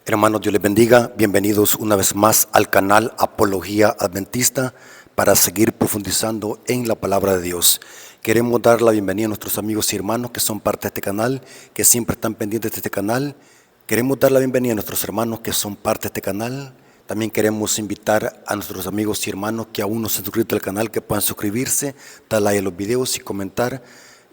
Hermanos, Dios les bendiga. Bienvenidos una vez más al canal Apología Adventista para seguir profundizando en la palabra de Dios. Queremos dar la bienvenida a nuestros amigos y hermanos que son parte de este canal, que siempre están pendientes de este canal. Queremos dar la bienvenida a nuestros hermanos que son parte de este canal. También queremos invitar a nuestros amigos y hermanos que aún no se han suscrito al canal, que puedan suscribirse, dar like a los videos y comentar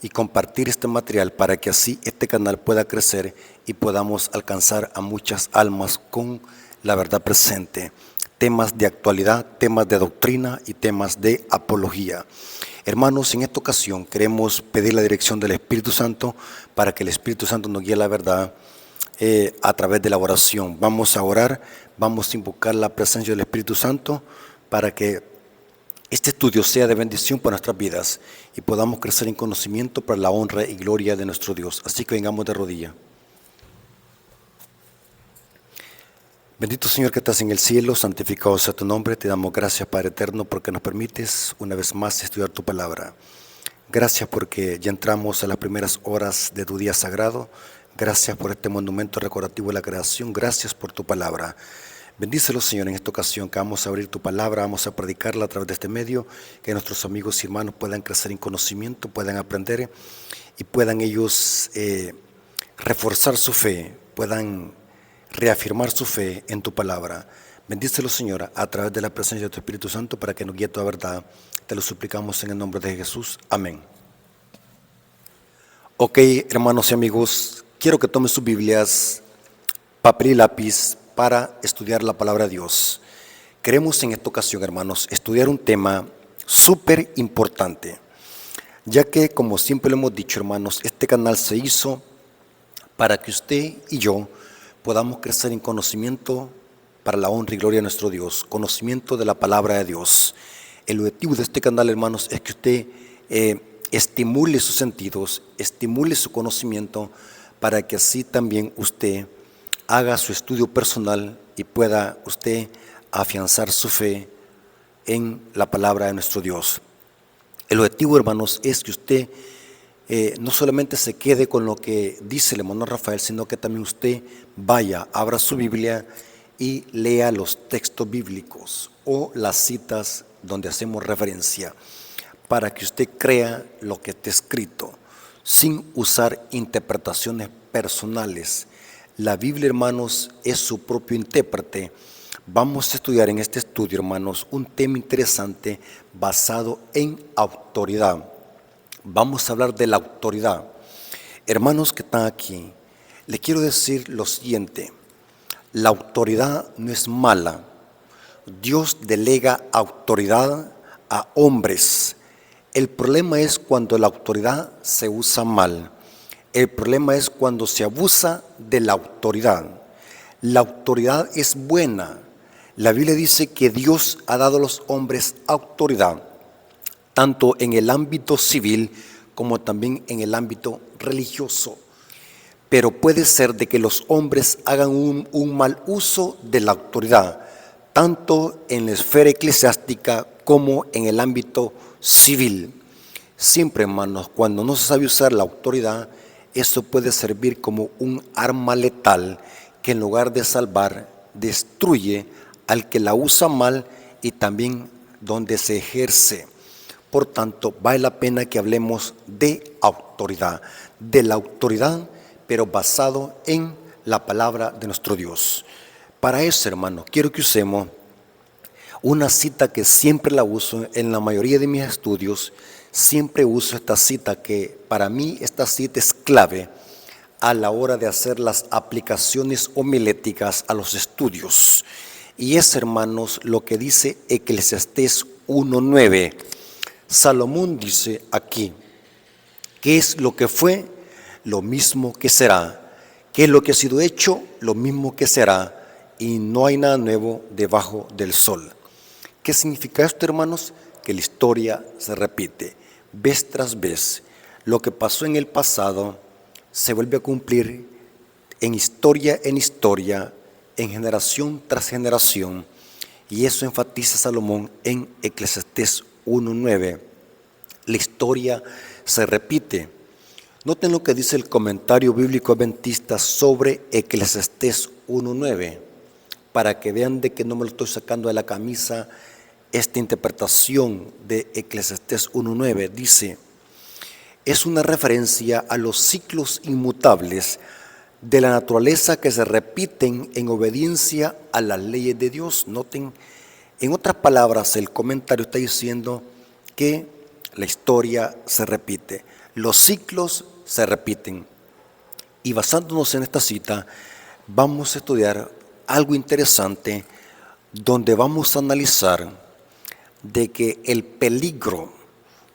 y compartir este material para que así este canal pueda crecer y podamos alcanzar a muchas almas con la verdad presente. Temas de actualidad, temas de doctrina y temas de apología. Hermanos, en esta ocasión queremos pedir la dirección del Espíritu Santo para que el Espíritu Santo nos guíe la verdad a través de la oración. Vamos a orar, vamos a invocar la presencia del Espíritu Santo para que este estudio sea de bendición para nuestras vidas y podamos crecer en conocimiento para la honra y gloria de nuestro Dios. Así que vengamos de rodilla. Bendito Señor que estás en el cielo, santificado sea tu nombre. Te damos gracias, Padre eterno, porque nos permites una vez más estudiar tu palabra. Gracias porque ya entramos a las primeras horas de tu día sagrado. Gracias por este monumento recordativo de la creación. Gracias por tu palabra. Bendícelo, Señor, en esta ocasión que vamos a abrir tu palabra, vamos a predicarla a través de este medio, que nuestros amigos y hermanos puedan crecer en conocimiento, puedan aprender y puedan ellos reforzar su fe, puedan reafirmar su fe en tu palabra. Bendícelo, Señor, a través de la presencia de tu Espíritu Santo para que nos guíe toda verdad. Te lo suplicamos en el nombre de Jesús. Amén. Ok, hermanos y amigos, quiero que tomen sus Biblias, papel y lápiz, para estudiar la palabra de Dios. Queremos en esta ocasión, hermanos, estudiar un tema súper importante, ya que, como siempre lo hemos dicho, hermanos, este canal se hizo para que usted y yo podamos crecer en conocimiento para la honra y gloria de nuestro Dios, conocimiento de la palabra de Dios. El objetivo de este canal, hermanos, es que usted estimule sus sentidos, estimule su conocimiento, para que así también usted haga su estudio personal y pueda usted afianzar su fe en la palabra de nuestro Dios. El objetivo, hermanos, es que usted no solamente se quede con lo que dice el hermano Rafael, sino que también usted vaya, abra su Biblia y lea los textos bíblicos o las citas donde hacemos referencia, para que usted crea lo que está escrito, sin usar interpretaciones personales. La Biblia, hermanos, es su propio intérprete. Vamos a estudiar en este estudio, hermanos, un tema interesante basado en autoridad. Vamos a hablar de la autoridad. Hermanos que están aquí, les quiero decir lo siguiente: la autoridad no es mala. Dios delega autoridad a hombres. El problema es cuando la autoridad se usa mal. El problema es cuando se abusa de la autoridad. La autoridad es buena. La Biblia dice que Dios ha dado a los hombres autoridad, tanto en el ámbito civil como también en el ámbito religioso. Pero puede ser de que los hombres hagan un mal uso de la autoridad, tanto en la esfera eclesiástica como en el ámbito civil. Siempre, hermanos, cuando no se sabe usar la autoridad, eso puede servir como un arma letal que en lugar de salvar, destruye al que la usa mal y también donde se ejerce. Por tanto, vale la pena que hablemos de la autoridad, pero basado en la palabra de nuestro Dios. Para eso, hermano, quiero que usemos una cita que siempre la uso en la mayoría de mis estudios. Siempre uso esta cita, que para mí esta cita es clave a la hora de hacer las aplicaciones homiléticas a los estudios. Y es, hermanos, lo que dice Eclesiastés 1:9. Salomón dice aquí: ¿qué es lo que fue? Lo mismo que será. ¿Qué es lo que ha sido hecho? Lo mismo que será. Y no hay nada nuevo debajo del sol. ¿Qué significa esto, hermanos? Que la historia se repite vez tras vez. Lo que pasó en el pasado se vuelve a cumplir en historia, en generación tras generación. Y eso enfatiza Salomón en Eclesiastés 1:9. La historia se repite. Noten lo que dice el comentario bíblico adventista sobre Eclesiastés 1:9, para que vean de que no me lo estoy sacando de la camisa. Esta interpretación de Eclesiastés 1:9 dice, es una referencia a los ciclos inmutables de la naturaleza que se repiten en obediencia a las leyes de Dios. Noten, en otras palabras, el comentario está diciendo que la historia se repite, los ciclos se repiten. Y basándonos en esta cita, vamos a estudiar algo interesante donde vamos a analizar de que el peligro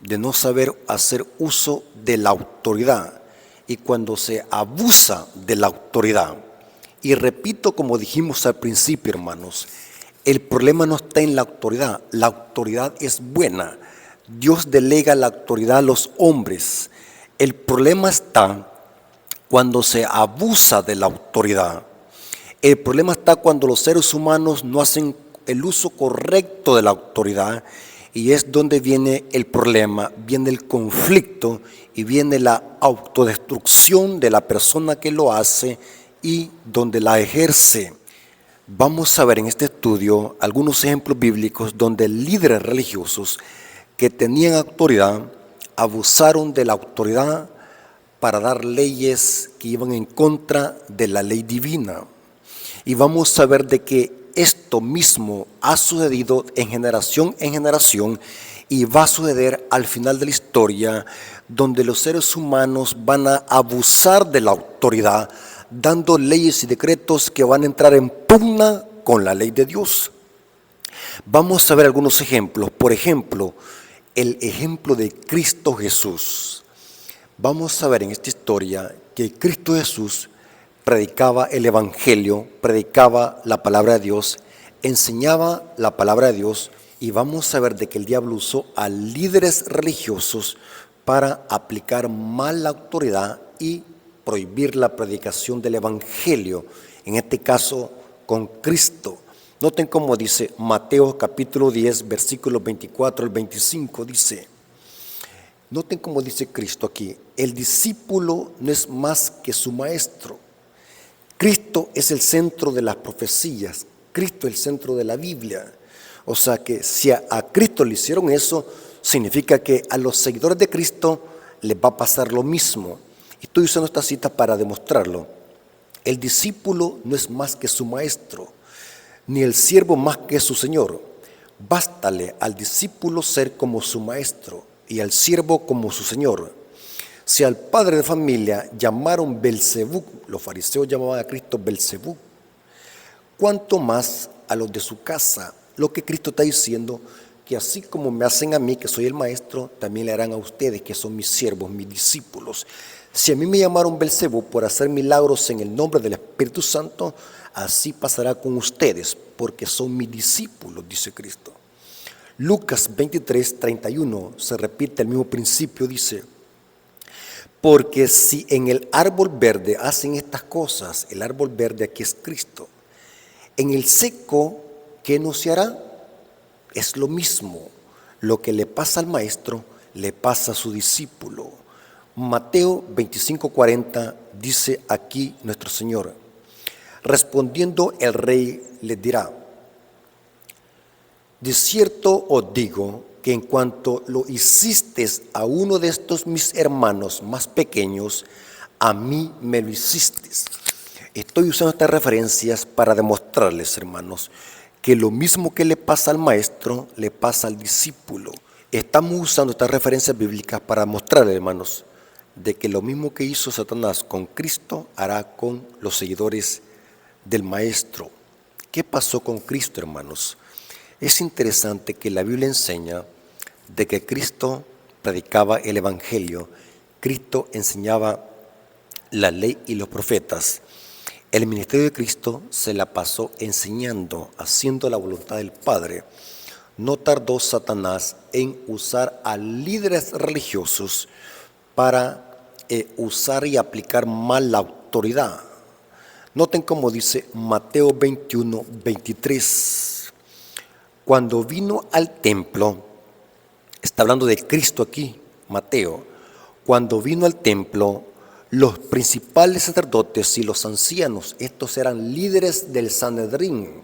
de no saber hacer uso de la autoridad y cuando se abusa de la autoridad. Y repito, como dijimos al principio, hermanos, el problema no está en la autoridad es buena. Dios delega la autoridad a los hombres. El problema está cuando se abusa de la autoridad. El problema está cuando los seres humanos no hacen el uso correcto de la autoridad, y es donde viene el problema, viene el conflicto y viene la autodestrucción de la persona que lo hace y donde la ejerce. Vamos a ver en este estudio algunos ejemplos bíblicos donde líderes religiosos que tenían autoridad abusaron de la autoridad para dar leyes que iban en contra de la ley divina. Y vamos a ver de que esto mismo ha sucedido en generación y va a suceder al final de la historia, donde los seres humanos van a abusar de la autoridad, dando leyes y decretos que van a entrar en pugna con la ley de Dios. Vamos a ver algunos ejemplos. Por ejemplo, el ejemplo de Cristo Jesús. Vamos a ver en esta historia que Cristo Jesús predicaba el Evangelio, predicaba la palabra de Dios, enseñaba la palabra de Dios, y vamos a ver de que el diablo usó a líderes religiosos para aplicar mal la autoridad y prohibir la predicación del Evangelio, en este caso con Cristo. Noten cómo dice Mateo capítulo 10, versículos 24 al 25, dice, noten cómo dice Cristo aquí, el discípulo no es más que su maestro. Cristo es el centro de las profecías, Cristo es el centro de la Biblia. O sea que si a Cristo le hicieron eso, significa que a los seguidores de Cristo les va a pasar lo mismo. Y estoy usando esta cita para demostrarlo. El discípulo no es más que su maestro, ni el siervo más que su señor. Bástale al discípulo ser como su maestro y al siervo como su señor. Si al padre de familia llamaron Belzebú, los fariseos llamaban a Cristo Belzebú, ¿cuánto más a los de su casa? Lo que Cristo está diciendo, que así como me hacen a mí, que soy el maestro, también le harán a ustedes, que son mis siervos, mis discípulos. Si a mí me llamaron Belzebú por hacer milagros en el nombre del Espíritu Santo, así pasará con ustedes, porque son mis discípulos, dice Cristo. Lucas 23, 31, se repite el mismo principio, dice, porque si en el árbol verde hacen estas cosas, el árbol verde aquí es Cristo, en el seco, ¿qué no se hará? Es lo mismo. Lo que le pasa al maestro, le pasa a su discípulo. Mateo 25:40 dice aquí nuestro Señor, respondiendo el rey les dirá, de cierto os digo que en cuanto lo hiciste a uno de estos mis hermanos más pequeños, a mí me lo hiciste. Estoy usando estas referencias para demostrarles, hermanos, que lo mismo que le pasa al maestro, le pasa al discípulo. Estamos usando estas referencias bíblicas para mostrarles, hermanos, de que lo mismo que hizo Satanás con Cristo, hará con los seguidores del maestro. ¿Qué pasó con Cristo, hermanos? Es interesante que la Biblia enseña de que Cristo predicaba el Evangelio, Cristo enseñaba la ley y los profetas. El ministerio de Cristo se la pasó enseñando, haciendo la voluntad del Padre. No tardó Satanás en usar a líderes religiosos para usar y aplicar mal la autoridad. Noten cómo dice Mateo 21, 23. Cuando vino al templo, está hablando de Cristo aquí, Mateo, cuando vino al templo, los principales sacerdotes y los ancianos, estos eran líderes del Sanedrín.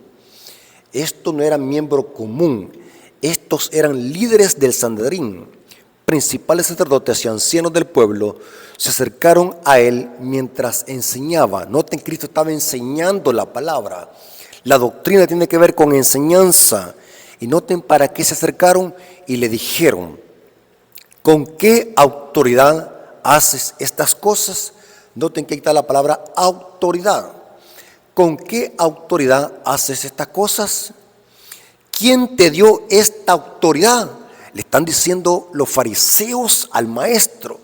Esto no era miembro común, estos eran líderes del Sanedrín. Principales sacerdotes y ancianos del pueblo se acercaron a él mientras enseñaba. Noten, Cristo estaba enseñando la palabra. La doctrina tiene que ver con enseñanza. Y noten para qué se acercaron y le dijeron: ¿con qué autoridad haces estas cosas? Noten que ahí está la palabra autoridad. ¿Con qué autoridad haces estas cosas? ¿Quién te dio esta autoridad? Le están diciendo los fariseos al maestro.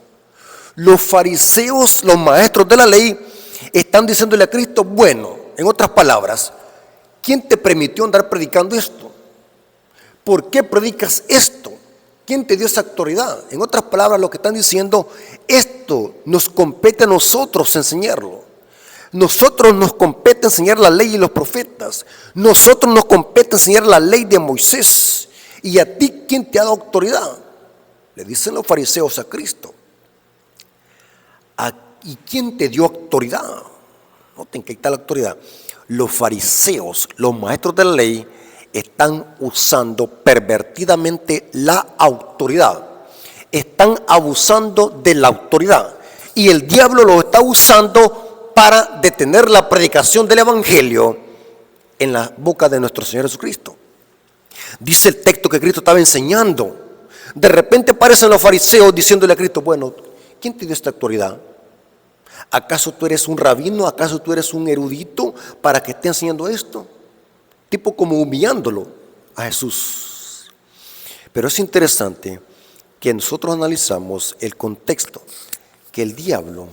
Los fariseos, los maestros de la ley, están diciéndole a Cristo: bueno, en otras palabras, ¿quién te permitió andar predicando esto? ¿Por qué predicas esto? ¿Quién te dio esa autoridad? En otras palabras, lo que están diciendo: esto nos compete a nosotros enseñarlo. Nosotros nos compete enseñar la ley y los profetas. Nosotros nos compete enseñar la ley de Moisés. ¿Y a ti quién te ha dado autoridad? Le dicen los fariseos a Cristo. ¿Y quién te dio autoridad? Noten que ahí está la autoridad. Los fariseos, los maestros de la ley, están usando pervertidamente la autoridad. Están abusando de la autoridad. Y el diablo lo está usando para detener la predicación del evangelio en la boca de nuestro Señor Jesucristo. Dice el texto que Cristo estaba enseñando. De repente aparecen los fariseos diciéndole a Cristo: bueno, ¿quién te dio esta autoridad? ¿Acaso tú eres un rabino? ¿Acaso tú eres un erudito para que esté enseñando esto? Tipo como humillándolo a Jesús. Pero es interesante que nosotros analizamos el contexto, que el diablo,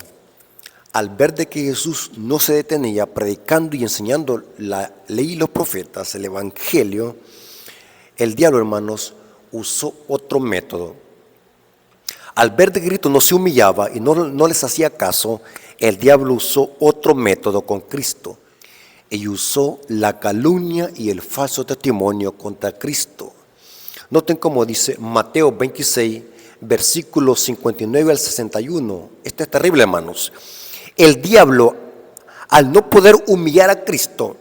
al ver de que Jesús no se detenía predicando y enseñando la ley y los profetas, el evangelio, el diablo, hermanos, usó otro método. Al ver de que Cristo no se humillaba y no les hacía caso, el diablo usó otro método con Cristo. Y usó la calumnia y el falso testimonio contra Cristo. Noten cómo dice Mateo 26, versículos 59 al 61. Esto es terrible, hermanos. El diablo, al no poder humillar a Cristo,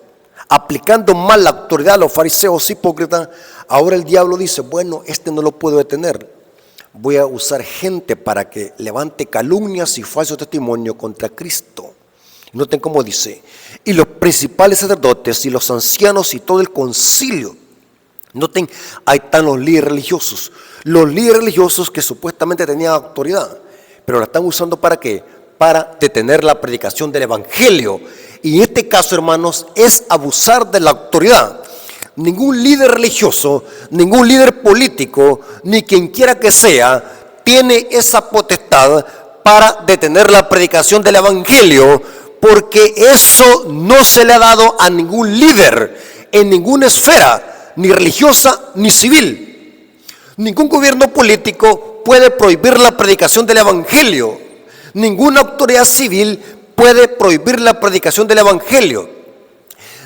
aplicando mal la autoridad a los fariseos hipócritas, ahora el diablo dice: bueno, no lo puedo detener. Voy a usar gente para que levante calumnias y falso testimonio contra Cristo. Noten cómo dice: y los principales sacerdotes y los ancianos y todo el concilio. Noten, ahí están los líderes religiosos. Los líderes religiosos que supuestamente tenían autoridad, pero la están usando ¿para qué? Para detener la predicación del evangelio. Y en este caso, hermanos, es abusar de la autoridad. Ningún líder religioso, ningún líder político, ni quien quiera que sea, tiene esa potestad para detener la predicación del evangelio, porque eso no se le ha dado a ningún líder en ninguna esfera, ni religiosa ni civil. Ningún gobierno político puede prohibir la predicación del evangelio. Ninguna autoridad civil puede prohibir la predicación del evangelio.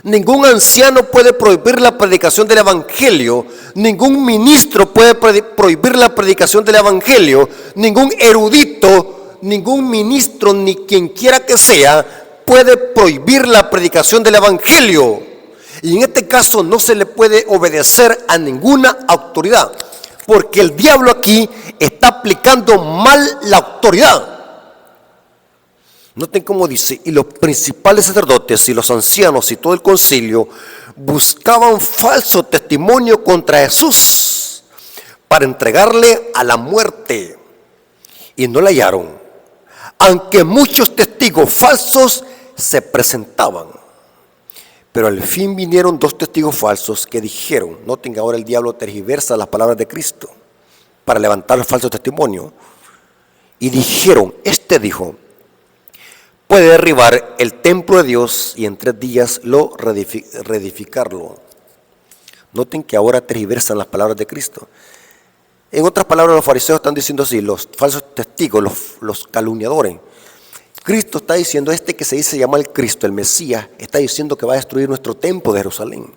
Ningún anciano puede prohibir la predicación del evangelio. Ningún ministro puede prohibir la predicación del evangelio. Ningún erudito, ningún ministro, ni quien quiera que sea, puede prohibir la predicación del evangelio. Y en este caso no se le puede obedecer a ninguna autoridad, porque el diablo aquí está aplicando mal la autoridad. Noten cómo dice: y los principales sacerdotes y los ancianos y todo el concilio buscaban falso testimonio contra Jesús para entregarle a la muerte, y no le hallaron, aunque muchos testigos falsos se presentaban. Pero al fin vinieron 2 testigos falsos que dijeron, noten que ahora el diablo tergiversa las palabras de Cristo para levantar el falso testimonio, y dijeron: dijo, puede derribar el templo de Dios y en 3 días reedificarlo. Noten que ahora tergiversan las palabras de Cristo. En otras palabras, los fariseos están diciendo así, los falsos testigos, los calumniadores. Cristo está diciendo, que se llama el Cristo, el Mesías, está diciendo que va a destruir nuestro templo de Jerusalén.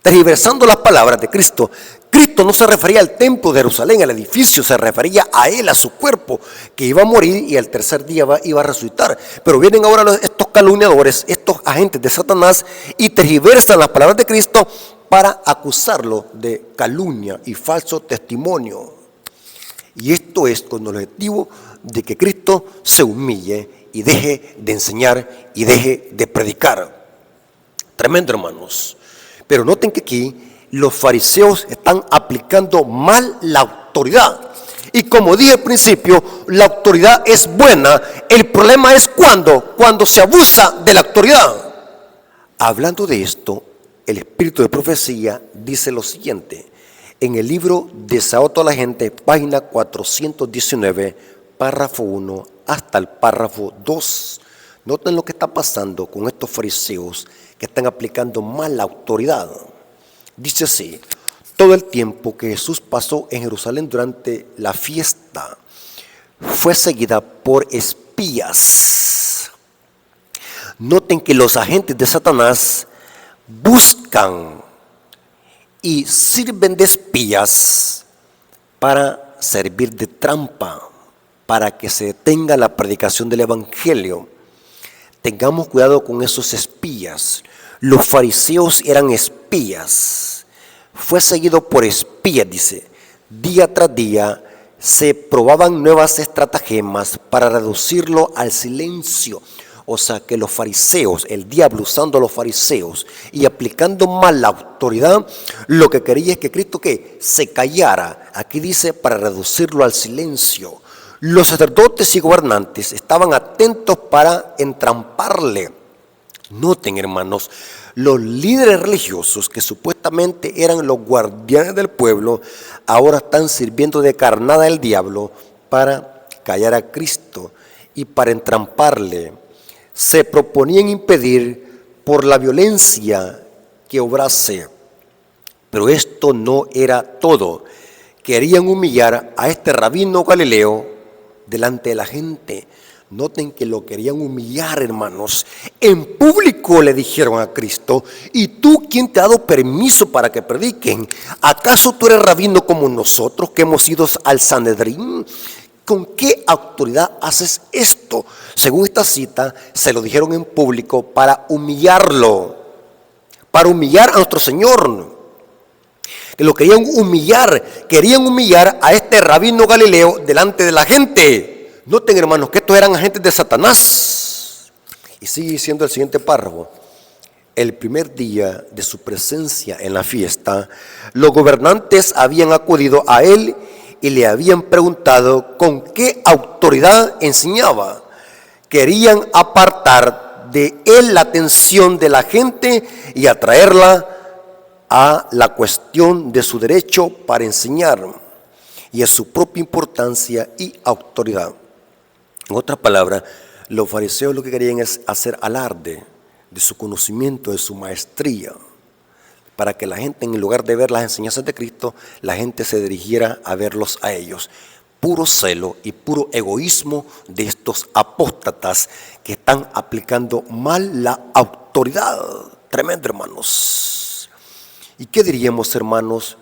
tergiversando las palabras de Cristo. Cristo no se refería al templo de Jerusalén, al edificio, se refería a él, a su cuerpo, que iba a morir y al tercer día iba a resucitar. Pero vienen ahora estos calumniadores, estos agentes de Satanás, y tergiversan las palabras de Cristo para acusarlo de calumnia y falso testimonio. Y esto es con el objetivo de que Cristo se humille y deje de enseñar y deje de predicar. Tremendo, hermanos. Pero noten que aquí los fariseos están aplicando mal la autoridad. Y como dije al principio, la autoridad es buena. El problema es cuando se abusa de la autoridad. Hablando de esto, el espíritu de profecía dice lo siguiente. En el libro Desahoto a la gente, página 419, párrafo 1 hasta el párrafo 2. Noten lo que está pasando con estos fariseos que están aplicando mal la autoridad. Dice así: todo el tiempo que Jesús pasó en Jerusalén durante la fiesta fue seguida por espías. Noten que los agentes de Satanás buscan y sirven de espías para servir de trampa, para que se detenga la predicación del evangelio. Tengamos cuidado con esos espías. Los fariseos eran espías. Fue seguido por espías, dice. Día tras día se probaban nuevas estratagemas para reducirlo al silencio. O sea que los fariseos, el diablo usando a los fariseos y aplicando mal la autoridad, lo que quería es que Cristo ¿qué? Se callara. Aquí dice para reducirlo al silencio. Los sacerdotes y gobernantes estaban atentos para entramparle. Noten, hermanos, los líderes religiosos que supuestamente eran los guardianes del pueblo, ahora están sirviendo de carnada al diablo para callar a Cristo y para entramparle. Se proponían impedir por la violencia que obrase. Pero esto no era todo. Querían humillar a este rabino galileo delante de la gente. Noten que lo querían humillar, hermanos. En público le dijeron a Cristo: ¿y tú quién te ha dado permiso para que prediquen? ¿Acaso tú eres rabino como nosotros que hemos ido al Sanedrín? ¿Con qué autoridad haces esto? Según esta cita, se lo dijeron en público para humillarlo, para humillar a nuestro Señor. Que lo querían humillar a este rabino galileo delante de la gente. Noten, hermanos, que estos eran agentes de Satanás. Y sigue diciendo el siguiente párrafo. El primer día de su presencia en la fiesta, los gobernantes habían acudido a él y le habían preguntado con qué autoridad enseñaba. Querían apartar de él la atención de la gente y atraerla a la cuestión de su derecho para enseñar y a su propia importancia y autoridad. En otras palabras, los fariseos lo que querían es hacer alarde de su conocimiento, de su maestría, para que la gente, en lugar de ver las enseñanzas de Cristo, la gente se dirigiera a verlos a ellos. Puro celo y puro egoísmo de estos apóstatas que están aplicando mal la autoridad. Tremendo, hermanos. ¿Y qué diríamos, hermanos,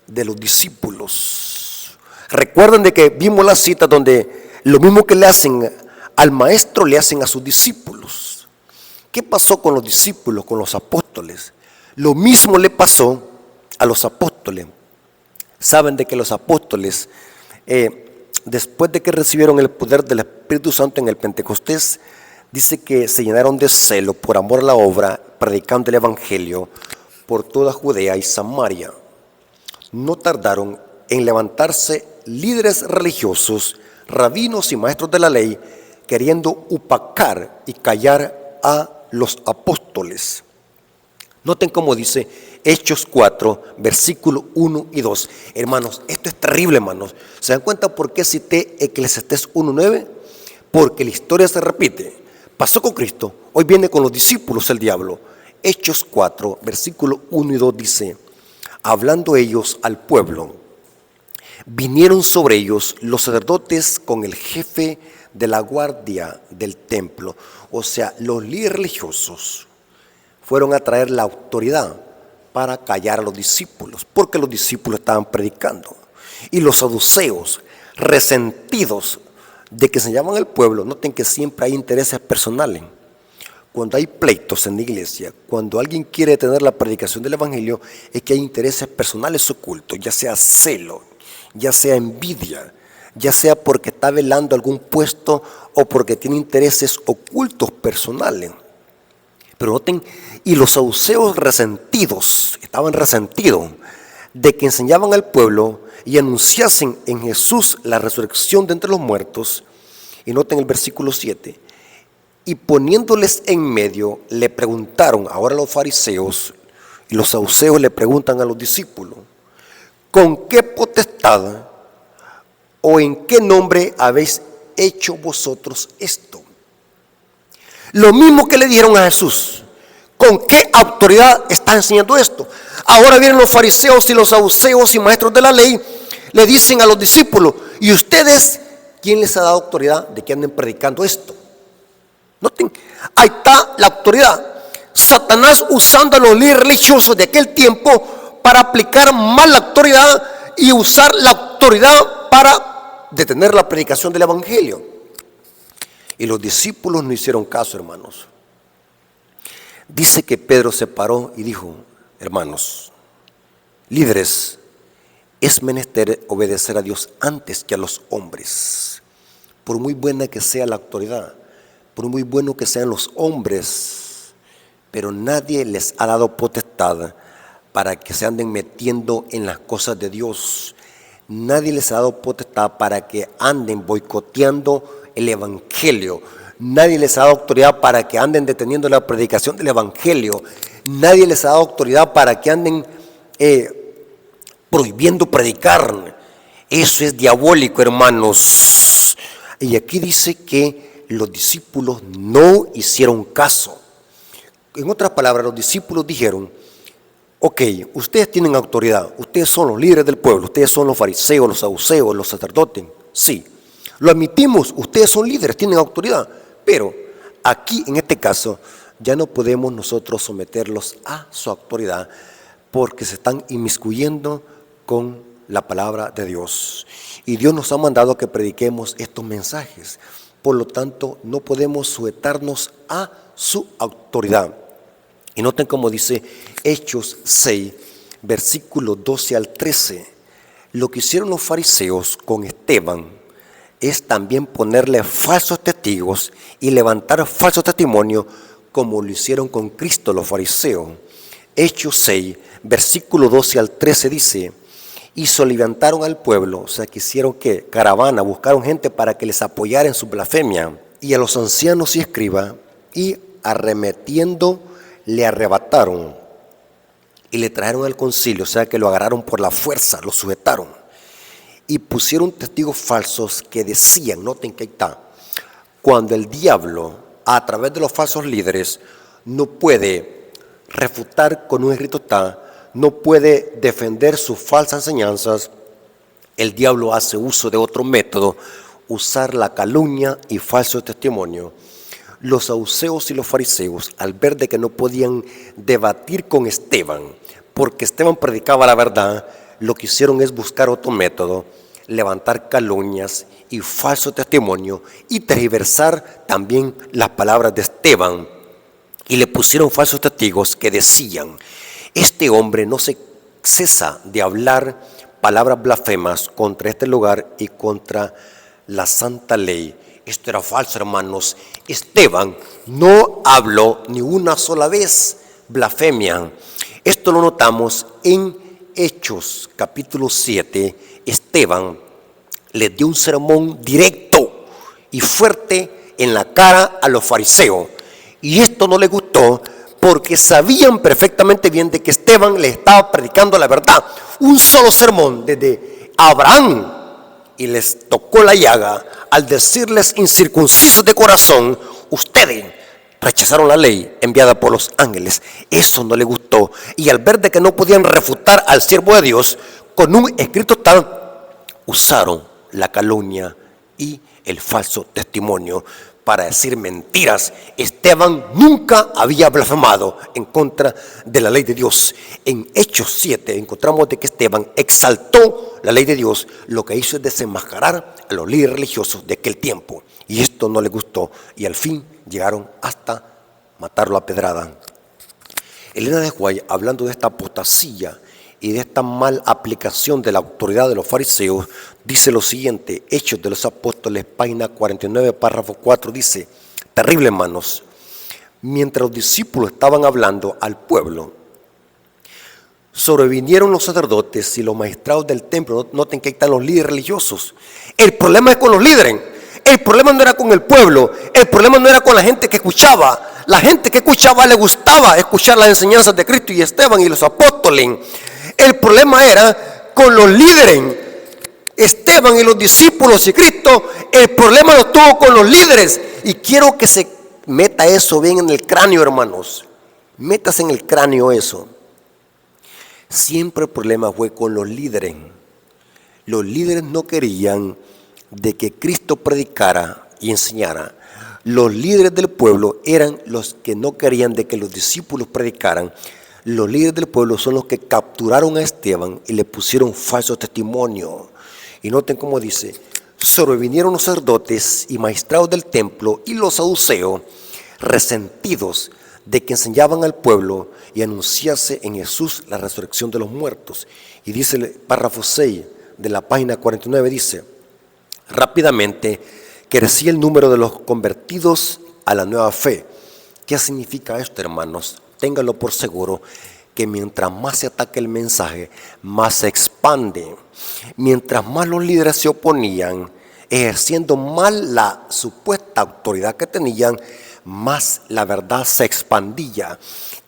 de los discípulos? Recuerden de que vimos la cita donde lo mismo que le hacen al maestro le hacen a sus discípulos. ¿Qué pasó con los discípulos, con los apóstoles? Lo mismo le pasó a los apóstoles. Saben de que los apóstoles, después de que recibieron el poder del Espíritu Santo en el Pentecostés, dice que se llenaron de celo por amor a la obra, predicando el Evangelio por toda Judea y Samaria. No tardaron en levantarse líderes religiosos, rabinos y maestros de la ley, queriendo opacar y callar a los apóstoles. Noten cómo dice Hechos 4, versículo 1 y 2. Hermanos, esto es terrible, hermanos. ¿Se dan cuenta por qué cité Eclesiastés 1:9? Porque la historia se repite. Pasó con Cristo, hoy viene con los discípulos el diablo. Hechos 4, versículo 1 y 2 dice: hablando ellos al pueblo, vinieron sobre ellos los sacerdotes con el jefe de la guardia del templo. O sea, los líderes religiosos fueron a traer la autoridad para callar a los discípulos, porque los discípulos estaban predicando. Y los saduceos, resentidos de que se llaman al pueblo, noten que siempre hay intereses personales. Cuando hay pleitos en la iglesia, cuando alguien quiere detener la predicación del evangelio, es que hay intereses personales ocultos, ya sea celo, ya sea envidia, ya sea porque está velando algún puesto o porque tiene intereses ocultos personales. Pero noten, y los saduceos resentidos, estaban resentidos de que enseñaban al pueblo y anunciasen en Jesús la resurrección de entre los muertos. Y noten el versículo 7. Y poniéndoles en medio, le preguntaron, ahora los fariseos y los saduceos le preguntan a los discípulos, ¿con qué potestad o en qué nombre habéis hecho vosotros esto? Lo mismo que le dijeron a Jesús, ¿con qué autoridad está enseñando esto? Ahora vienen los fariseos y los saduceos y maestros de la ley, le dicen a los discípulos, ¿y ustedes quién les ha dado autoridad de que anden predicando esto? Noten, ahí está la autoridad. Satanás usando a los líderes religiosos de aquel tiempo para aplicar mal la autoridad y usar la autoridad para detener la predicación del evangelio. Y los discípulos no hicieron caso, hermanos. Dice que Pedro se paró y dijo, hermanos, líderes, es menester obedecer a Dios antes que a los hombres. Por muy buena que sea la autoridad, por muy bueno que sean los hombres, pero nadie les ha dado potestad para que se anden metiendo en las cosas de Dios. Nadie les ha dado potestad para que anden boicoteando el evangelio. Nadie les ha dado autoridad para que anden deteniendo la predicación del evangelio. Nadie les ha dado autoridad para que anden prohibiendo predicar. Eso es diabólico, hermanos. Y aquí dice que los discípulos no hicieron caso. En otras palabras, los discípulos dijeron, ok, ustedes tienen autoridad, ustedes son los líderes del pueblo, ustedes son los fariseos, los saduceos, los sacerdotes, sí, lo admitimos, ustedes son líderes, tienen autoridad, pero aquí en este caso ya no podemos nosotros someterlos a su autoridad porque se están inmiscuyendo con la palabra de Dios. Y Dios nos ha mandado que prediquemos estos mensajes. Por lo tanto, no podemos sujetarnos a su autoridad. Y noten cómo dice Hechos 6, versículos 12 al 13. Lo que hicieron los fariseos con Esteban es también ponerle falsos testigos y levantar falsos testimonios, como lo hicieron con Cristo los fariseos. Hechos 6, versículo 12 al 13 dice, y se levantaron al pueblo, o sea que hicieron que caravana, buscaron gente para que les apoyara en su blasfemia, y a los ancianos y escribas, y arremetiendo le arrebataron y le trajeron al concilio, o sea que lo agarraron por la fuerza, lo sujetaron y pusieron testigos falsos que decían, noten que ahí está, cuando el diablo a través de los falsos líderes no puede refutar con un escrito está, no puede defender sus falsas enseñanzas, el diablo hace uso de otro método, usar la calumnia y falso testimonio. Los saduceos y los fariseos, al ver de que no podían debatir con Esteban, porque Esteban predicaba la verdad, lo que hicieron es buscar otro método, levantar calumnias y falso testimonio y tergiversar también las palabras de Esteban. Y le pusieron falsos testigos que decían, este hombre no se cesa de hablar palabras blasfemas contra este lugar y contra la santa ley. Esto era falso, hermanos. Esteban no habló ni una sola vez blasfemia. Esto lo notamos en Hechos capítulo 7. Esteban les dio un sermón directo y fuerte en la cara a los fariseos. Y esto no les gustó porque sabían perfectamente bien de que Esteban les estaba predicando la verdad. Un solo sermón desde Abraham y les tocó la llaga al decirles incircuncisos de corazón, ustedes rechazaron la ley enviada por los ángeles. Eso no les gustó. Y al ver de que no podían refutar al siervo de Dios con un escrito tal, usaron la calumnia y el falso testimonio. para decir mentiras. Esteban nunca había blasfemado en contra de la ley de Dios. En Hechos 7 encontramos de que Esteban exaltó la ley de Dios. Lo que hizo es desenmascarar a los líderes religiosos de aquel tiempo. Y esto no le gustó. Y al fin llegaron hasta matarlo a pedrada. Elena de White, hablando de esta apostasía y de esta mal aplicación de la autoridad de los fariseos, dice lo siguiente: Hechos de los Apóstoles, página 49, párrafo 4, dice: terrible, hermanos, mientras los discípulos estaban hablando al pueblo, sobrevinieron los sacerdotes y los magistrados del templo. Noten que ahí están los líderes religiosos. El problema es con los líderes. El problema no era con el pueblo. El problema no era con la gente que escuchaba. La gente que escuchaba le gustaba escuchar las enseñanzas de Cristo y Esteban y los apóstoles. El problema era con los líderes. Esteban y los discípulos y Cristo. El problema lo tuvo con los líderes. Y quiero que se meta eso bien en el cráneo, hermanos. Métase en el cráneo eso. Siempre el problema fue con los líderes. Los líderes no querían de que Cristo predicara y enseñara. Los líderes del pueblo eran los que no querían de que los discípulos predicaran. Los líderes del pueblo son los que capturaron a Esteban y le pusieron falso testimonio. Y noten cómo dice: sobrevinieron los sacerdotes y magistrados del templo y los saduceos, resentidos de que enseñaban al pueblo y anunciase en Jesús la resurrección de los muertos. Y dice el párrafo 6 de la página 49, dice: rápidamente crecía el número de los convertidos a la nueva fe. ¿Qué significa esto, hermanos? Ténganlo por seguro, que mientras más se ataca el mensaje, más se expande. Mientras más los líderes se oponían, ejerciendo mal la supuesta autoridad que tenían, más la verdad se expandía.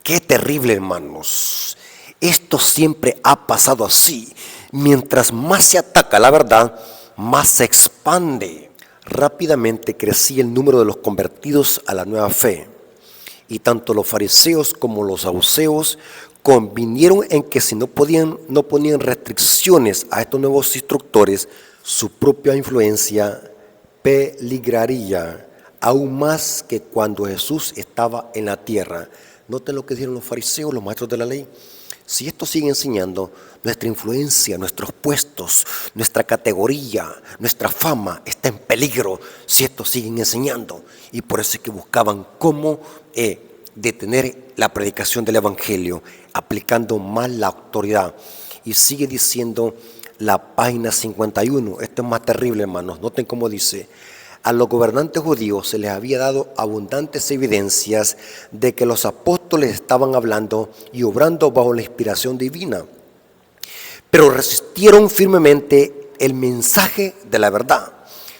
Qué terrible, hermanos. Esto siempre ha pasado así. Mientras más se ataca la verdad, más se expande. Rápidamente crecía el número de los convertidos a la nueva fe. Y tanto los fariseos como los saduceos convinieron en que si no ponían restricciones a estos nuevos instructores, su propia influencia peligraría aún más que cuando Jesús estaba en la tierra. Noten lo que dijeron los fariseos, los maestros de la ley. Si esto sigue enseñando, nuestra influencia, nuestros puestos, nuestra categoría, nuestra fama está en peligro si esto siguen enseñando. Y por eso es que buscaban cómo detener la predicación del evangelio, aplicando mal la autoridad. Y sigue diciendo la página 51. Esto es más terrible, hermanos. Noten cómo dice: a los gobernantes judíos se les había dado abundantes evidencias de que los apóstoles estaban hablando y obrando bajo la inspiración divina, pero resistieron firmemente el mensaje de la verdad.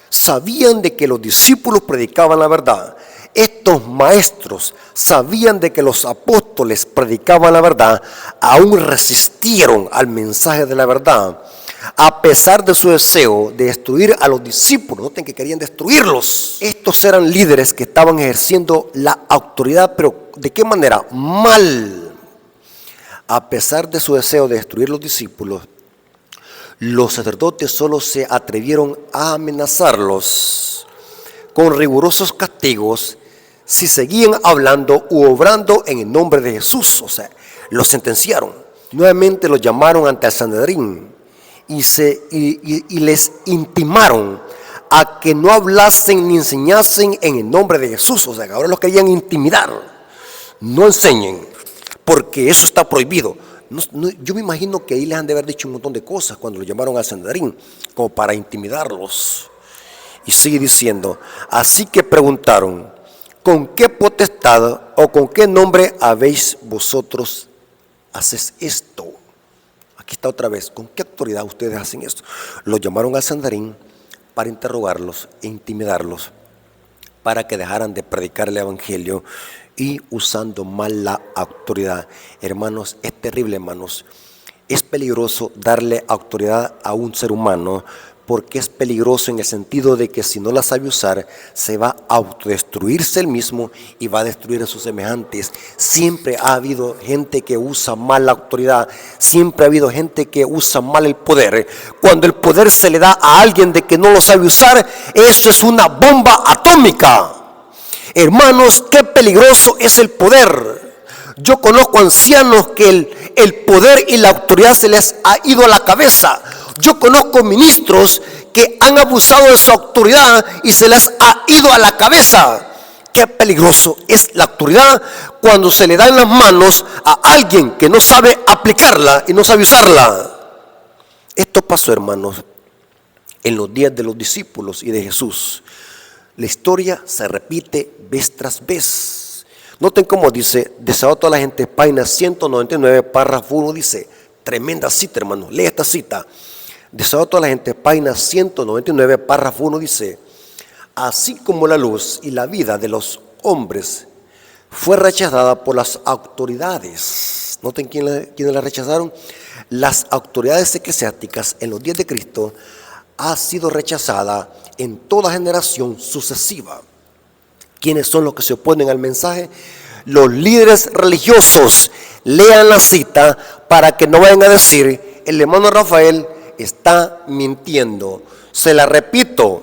Sabían de que los discípulos predicaban la verdad. Estos maestros sabían de que los apóstoles predicaban la verdad, aún resistieron al mensaje de la verdad, a pesar de su deseo de destruir a los discípulos. Noten que querían destruirlos. Estos eran líderes que estaban ejerciendo la autoridad, pero ¿de qué manera? Mal. A pesar de su deseo de destruir los discípulos, los sacerdotes solo se atrevieron a amenazarlos con rigurosos castigos si seguían hablando u obrando en el nombre de Jesús. O sea, los sentenciaron. Nuevamente los llamaron ante el Sanedrín y les intimaron a que no hablasen ni enseñasen en el nombre de Jesús. O sea, que ahora los querían intimidar. No enseñen, porque eso está prohibido. Yo me imagino que ahí les han de haber dicho un montón de cosas cuando los llamaron al Sanedrín, como para intimidarlos. Y sigue diciendo: así que preguntaron: ¿con qué potestad o con qué nombre habéis vosotros haces esto? Aquí está otra vez: ¿con qué autoridad ustedes hacen esto? Los llamaron al Sanedrín para interrogarlos e intimidarlos, para que dejaran de predicar el evangelio y usando mal la autoridad. Hermanos, es terrible, hermanos. Es peligroso darle autoridad a un ser humano, porque es peligroso en el sentido de que si no la sabe usar, se va a autodestruirse él mismo y va a destruir a sus semejantes. Siempre ha habido gente que usa mal la autoridad, siempre ha habido gente que usa mal el poder. Cuando el poder se le da a alguien de que no lo sabe usar, eso es una bomba atómica. Hermanos, qué peligroso es el poder. Yo conozco ancianos que el poder y la autoridad se les ha ido a la cabeza. Yo conozco ministros que han abusado de su autoridad y se les ha ido a la cabeza. Qué peligroso es la autoridad cuando se le da en las manos a alguien que no sabe aplicarla y no sabe usarla. Esto pasó, hermanos, en los días de los discípulos y de Jesús. La historia se repite vez tras vez. Noten cómo dice, deseado a toda la gente, página 199, párrafo 1, dice, tremenda cita, hermano, lee esta cita. Deseado a toda la gente, página 199, párrafo 1, dice, así como la luz y la vida de los hombres fue rechazada por las autoridades. Noten quiénes la rechazaron. Las autoridades eclesiásticas en los días de Cristo ha sido rechazada en toda generación sucesiva. ¿Quiénes son los que se oponen al mensaje? Los líderes religiosos. Lean la cita para que no vayan a decir, el hermano Rafael está mintiendo. Se la repito,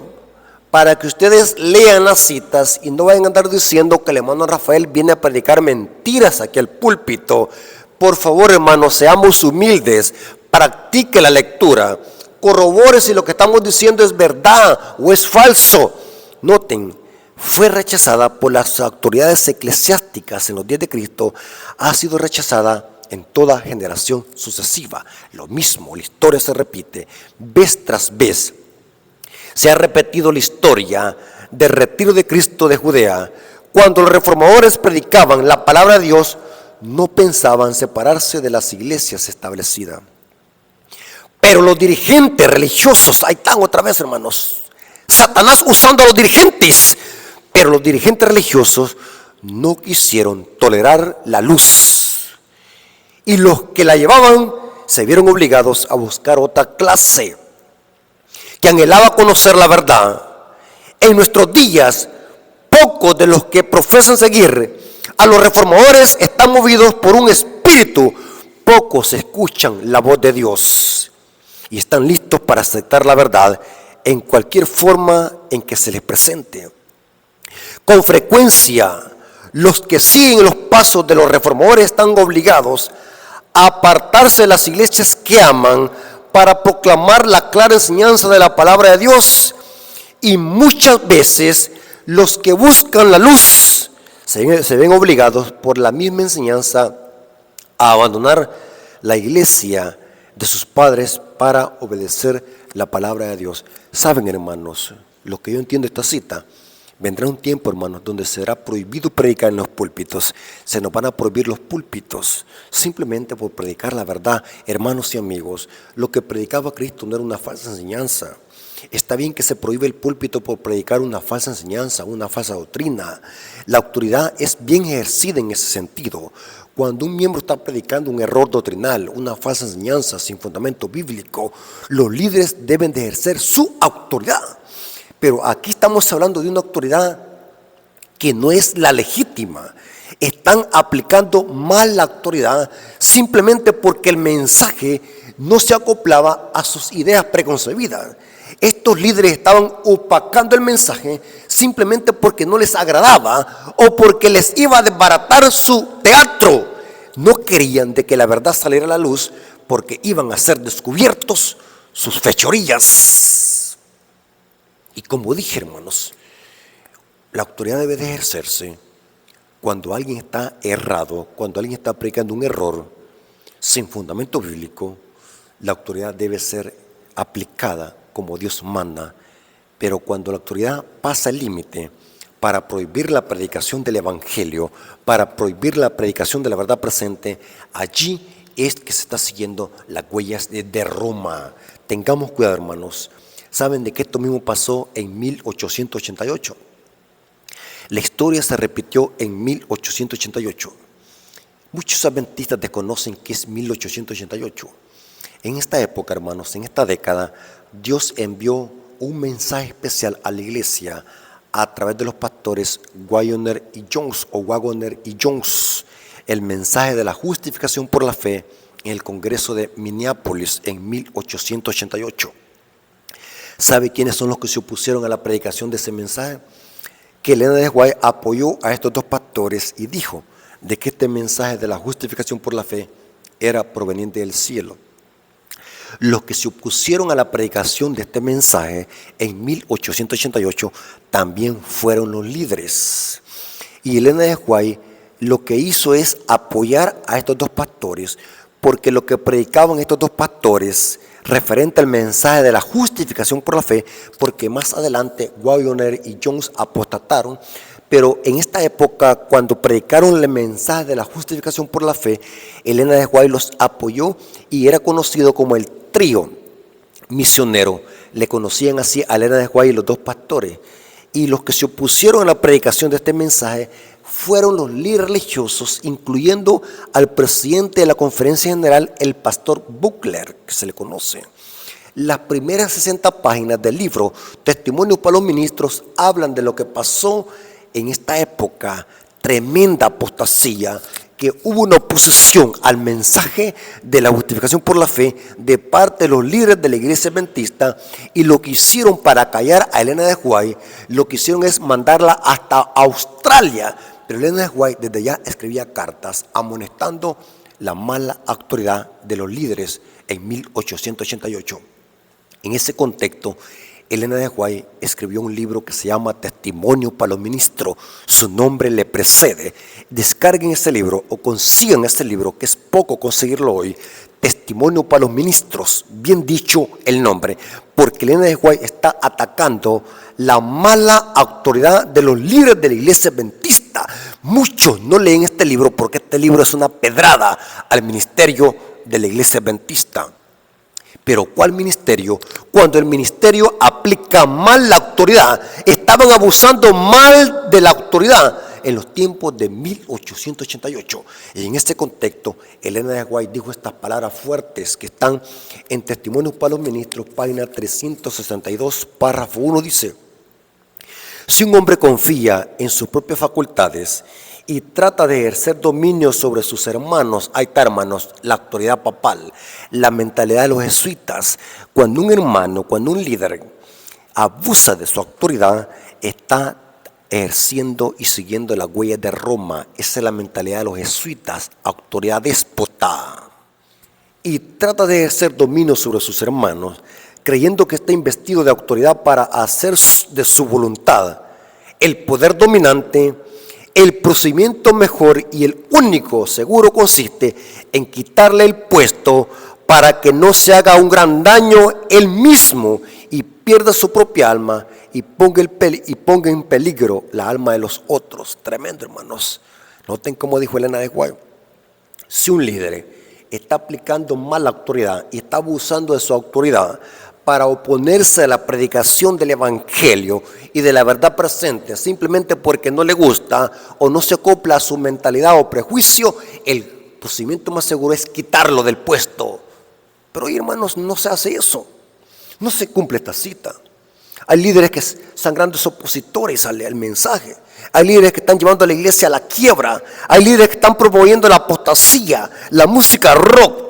para que ustedes lean las citas y no vayan a andar diciendo que el hermano Rafael viene a predicar mentiras aquí al púlpito. Por favor, hermanos, seamos humildes, practique la lectura, corrobore si lo que estamos diciendo es verdad o es falso. Noten, fue rechazada por las autoridades eclesiásticas en los días de Cristo, ha sido rechazada en toda generación sucesiva. Lo mismo, la historia se repite vez tras vez. Se ha repetido la historia del retiro de Cristo de Judea. Cuando los reformadores predicaban la palabra de Dios, no pensaban separarse de las iglesias establecidas. Pero los dirigentes religiosos, ahí están otra vez, hermanos, Satanás usando a los dirigentes, pero los dirigentes religiosos no quisieron tolerar la luz. Y los que la llevaban se vieron obligados a buscar otra clase que anhelaba conocer la verdad. En nuestros días, pocos de los que profesan seguir a los reformadores están movidos por un espíritu. Pocos escuchan la voz de Dios y están listos para aceptar la verdad en cualquier forma en que se les presente. Con frecuencia, los que siguen los pasos de los reformadores están obligados a apartarse de las iglesias que aman para proclamar la clara enseñanza de la palabra de Dios. Y muchas veces los que buscan la luz se ven obligados por la misma enseñanza a abandonar la iglesia de sus padres para obedecer la palabra de Dios. Saben, hermanos, lo que yo entiendo de esta cita, vendrá un tiempo, hermanos, donde será prohibido predicar en los púlpitos. Se nos van a prohibir los púlpitos simplemente por predicar la verdad. Hermanos y amigos, lo que predicaba Cristo no era una falsa enseñanza. Está bien que se prohíbe el púlpito por predicar una falsa enseñanza, una falsa doctrina. La autoridad es bien ejercida en ese sentido. Cuando un miembro está predicando un error doctrinal, una falsa enseñanza sin fundamento bíblico, los líderes deben de ejercer su autoridad. Pero aquí estamos hablando de una autoridad que no es la legítima. Están aplicando mal la autoridad simplemente porque el mensaje no se acoplaba a sus ideas preconcebidas. Estos líderes estaban opacando el mensaje simplemente porque no les agradaba o porque les iba a desbaratar su teatro. No querían de que la verdad saliera a la luz porque iban a ser descubiertos sus fechorías. Y como dije, hermanos, la autoridad debe de ejercerse cuando alguien está errado, cuando alguien está predicando un error sin fundamento bíblico. La autoridad debe ser aplicada como Dios manda, pero cuando la autoridad pasa el límite para prohibir la predicación del evangelio, para prohibir la predicación de la verdad presente, allí es que se está siguiendo las huellas de Roma. Tengamos cuidado, hermanos. Saben de que esto mismo pasó en 1888. La historia se repitió en 1888. Muchos adventistas desconocen qué es 1888. En esta época, hermanos, en esta década, Dios envió un mensaje especial a la iglesia a través de los pastores Waggoner y Jones, o Waggoner y Jones, el mensaje de la justificación por la fe en el Congreso de Minneapolis en 1888. ¿Sabe quiénes son los que se opusieron a la predicación de ese mensaje? que Elena de White apoyó a estos dos pastores y dijo de que este mensaje de la justificación por la fe era proveniente del cielo. Los que se opusieron a la predicación de este mensaje en 1888 también fueron los líderes. Y Elena de White lo que hizo es apoyar a estos dos pastores, porque lo que predicaban estos dos pastores referente al mensaje de la justificación por la fe, porque más adelante Waggoner y Jones apostataron, pero en esta época, cuando predicaron el mensaje de la justificación por la fe, Elena de White los apoyó y era conocido como el trío misionero. Le conocían así a Elena de White y los dos pastores. Y los que se opusieron a la predicación de este mensaje fueron los líderes religiosos, incluyendo al presidente de la Conferencia General, el pastor Buckler, que se le conoce. Las primeras 60 páginas del libro Testimonio para los Ministros hablan de lo que pasó en esta época, tremenda apostasía, que hubo una oposición al mensaje de la justificación por la fe de parte de los líderes de la iglesia adventista, y lo que hicieron para callar a Elena de White, lo que hicieron es mandarla hasta Australia. Pero Elena de White desde allá escribía cartas amonestando la mala autoridad de los líderes en 1888. En ese contexto, Elena de White escribió un libro que se llama Testimonio para los Ministros. Su nombre le precede. Descarguen ese libro o consigan ese libro, que es poco conseguirlo hoy. Testimonio para los Ministros, bien dicho el nombre, porque Elena de White está atacando la mala autoridad de los líderes de la iglesia adventista. Muchos no leen este libro porque este libro es una pedrada al ministerio de la iglesia adventista. Pero ¿cuál ministerio? Cuando el ministerio aplica mal la autoridad, estaban abusando mal de la autoridad en los tiempos de 1888. Y en este contexto, Elena de White dijo estas palabras fuertes que están en Testimonios para los Ministros, página 362, párrafo 1, dice: si un hombre confía en sus propias facultades y trata de ejercer dominio sobre sus hermanos, ahí está, hermanos, la autoridad papal, la mentalidad de los jesuitas. Cuando un hermano, cuando un líder abusa de su autoridad, está ejerciendo y siguiendo las huellas de Roma. Esa es la mentalidad de los jesuitas, autoridad déspota. Y trata de ejercer dominio sobre sus hermanos, creyendo que está investido de autoridad para hacer de su voluntad el poder dominante. El procedimiento mejor y el único seguro consiste en quitarle el puesto para que no se haga un gran daño él mismo y pierda su propia alma y ponga en peligro la alma de los otros. Tremendo, hermanos. Noten cómo dijo Elena de White. Si un líder está aplicando mala autoridad y está abusando de su autoridad para oponerse a la predicación del evangelio y de la verdad presente, simplemente porque no le gusta o no se acopla a su mentalidad o prejuicio, el procedimiento más seguro es quitarlo del puesto. Pero hoy, hermanos, no se hace eso. No se cumple esta cita. Hay líderes que son grandes opositores al mensaje. Hay líderes que están llevando a la iglesia a la quiebra. Hay líderes que están promoviendo la apostasía, la música rock.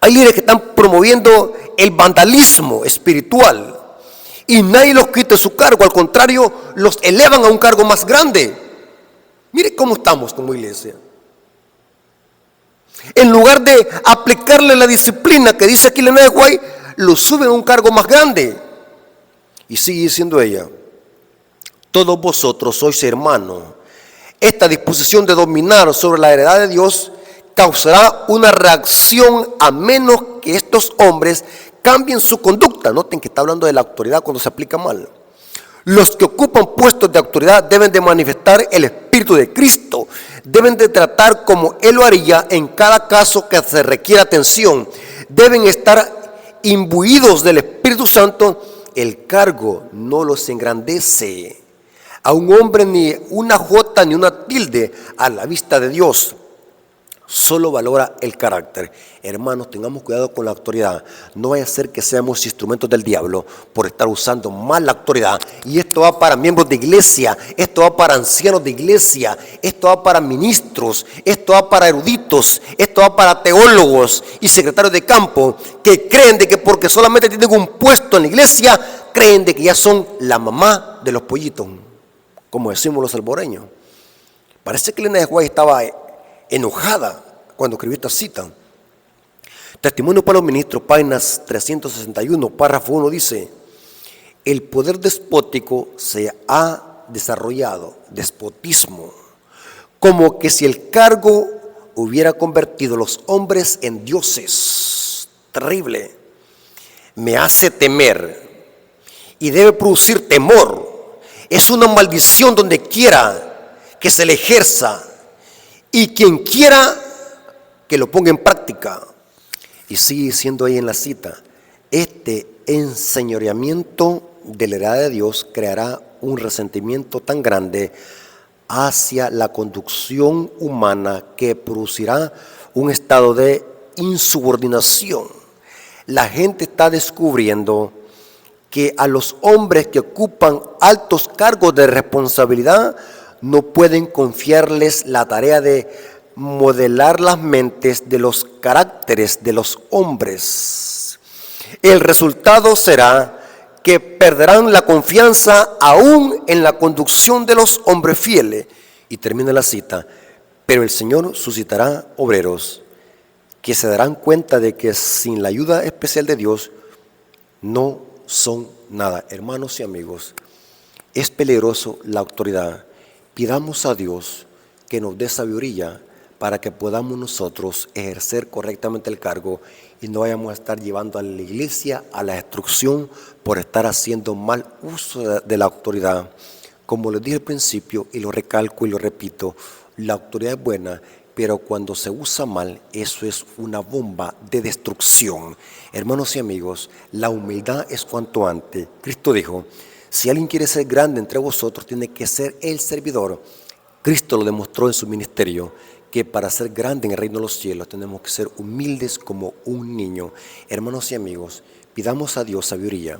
Hay líderes que están promoviendo el vandalismo espiritual y nadie los quita de su cargo, al contrario, los elevan a un cargo más grande. Mire cómo estamos como iglesia. En lugar de aplicarle la disciplina que dice aquí Elena de White, lo suben a un cargo más grande. Y sigue diciendo ella: todos vosotros sois hermanos. Esta disposición de dominar sobre la heredad de Dios causará una reacción a menos que estos hombres cambien su conducta. Noten que está hablando de la autoridad cuando se aplica mal. Los que ocupan puestos de autoridad deben de manifestar el Espíritu de Cristo. Deben de tratar como Él lo haría en cada caso que se requiera atención. Deben estar imbuidos del Espíritu Santo. El cargo no los engrandece a un hombre ni una jota ni una tilde a la vista de Dios. Solo valora el carácter. Hermanos, tengamos cuidado con la autoridad. No vaya a ser que seamos instrumentos del diablo por estar usando mal la autoridad. Y esto va para miembros de iglesia, esto va para ancianos de iglesia, esto va para ministros, esto va para eruditos, esto va para teólogos y secretarios de campo que creen de que porque solamente tienen un puesto en la iglesia, creen de que ya son la mamá de los pollitos. como decimos los salvadoreños. Parece que Elena de White estaba enojada cuando escribió esta cita. Testimonio para los ministros, páginas 361, párrafo 1 dice: el poder despótico se ha desarrollado, despotismo, como que si el cargo hubiera convertido a los hombres en dioses. Terrible. Me hace temer y debe producir temor. Es una maldición donde quiera que se le ejerza y quien quiera que lo ponga en práctica. Y sigue diciendo ahí en la cita: este enseñoreamiento de la heredad de Dios creará un resentimiento tan grande hacia la conducción humana que producirá un estado de insubordinación. La gente está descubriendo que a los hombres que ocupan altos cargos de responsabilidad no pueden confiarles la tarea de modelar las mentes de los caracteres de los hombres. El resultado será que perderán la confianza aún en la conducción de los hombres fieles. Y termina la cita: pero el Señor suscitará obreros que se darán cuenta de que sin la ayuda especial de Dios no son nada. Hermanos y amigos, es peligroso la autoridad. Pidamos a Dios que nos dé sabiduría para que podamos nosotros ejercer correctamente el cargo y no vayamos a estar llevando a la iglesia a la destrucción por estar haciendo mal uso de la autoridad. Como les dije al principio, y lo recalco y lo repito, la autoridad es buena, pero cuando se usa mal, eso es una bomba de destrucción. Hermanos y amigos, la humildad es cuanto antes. Cristo dijo: si alguien quiere ser grande entre vosotros, tiene que ser el servidor. Cristo lo demostró en su ministerio, que para ser grande en el reino de los cielos tenemos que ser humildes como un niño. Hermanos y amigos, pidamos a Dios sabiduría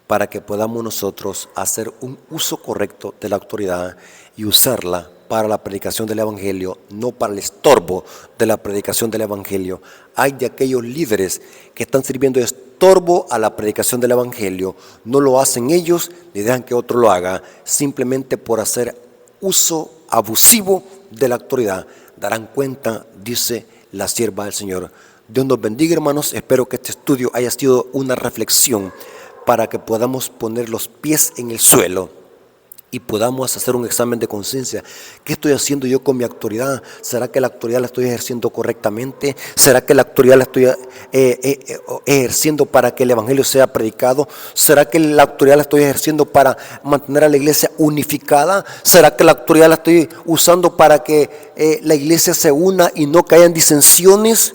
para que podamos nosotros hacer un uso correcto de la autoridad y usarla para la predicación del Evangelio, no para el estorbo de la predicación del Evangelio. Hay de aquellos líderes que están sirviendo de estorbo a la predicación del Evangelio. No lo hacen ellos ni dejan que otro lo haga, simplemente por hacer uso abusivo de la autoridad. Darán cuenta, dice la sierva del Señor. Dios nos bendiga, hermanos. Espero que este estudio haya sido una reflexión para que podamos poner los pies en el suelo y podamos hacer un examen de conciencia. ¿Qué estoy haciendo yo con mi autoridad? ¿Será que la autoridad la estoy ejerciendo correctamente? ¿Será que la autoridad la estoy ejerciendo para que el Evangelio sea predicado? ¿Será que la autoridad la estoy ejerciendo para mantener a la iglesia unificada? ¿Será que la autoridad la estoy usando para que la iglesia se una y no caigan disensiones?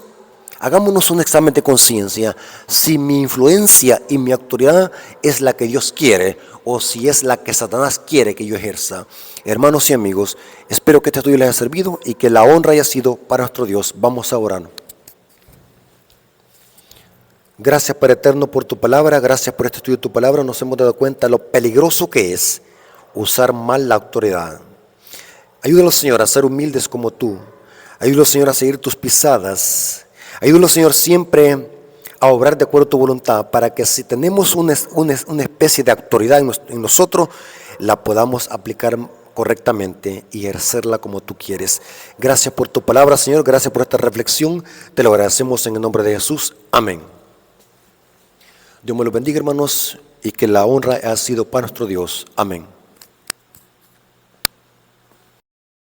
Hagámonos un examen de conciencia, si mi influencia y mi autoridad es la que Dios quiere o si es la que Satanás quiere que yo ejerza. Hermanos y amigos, espero que este estudio les haya servido y que la honra haya sido para nuestro Dios. Vamos a orar. Gracias, Padre eterno, por tu palabra. Gracias por este estudio de tu palabra. Nos hemos dado cuenta de lo peligroso que es usar mal la autoridad. Ayúdanos, Señor, a ser humildes como tú. Ayúdanos, Señor, a seguir tus pisadas. Ayúdanos, Señor, siempre a obrar de acuerdo a tu voluntad, para que si tenemos una especie de autoridad en nosotros, la podamos aplicar correctamente y ejercerla como tú quieres. Gracias por tu palabra, Señor. Gracias por esta reflexión. Te lo agradecemos en el nombre de Jesús. Amén. Dios me los bendiga, hermanos, y que la honra ha sido para nuestro Dios. Amén.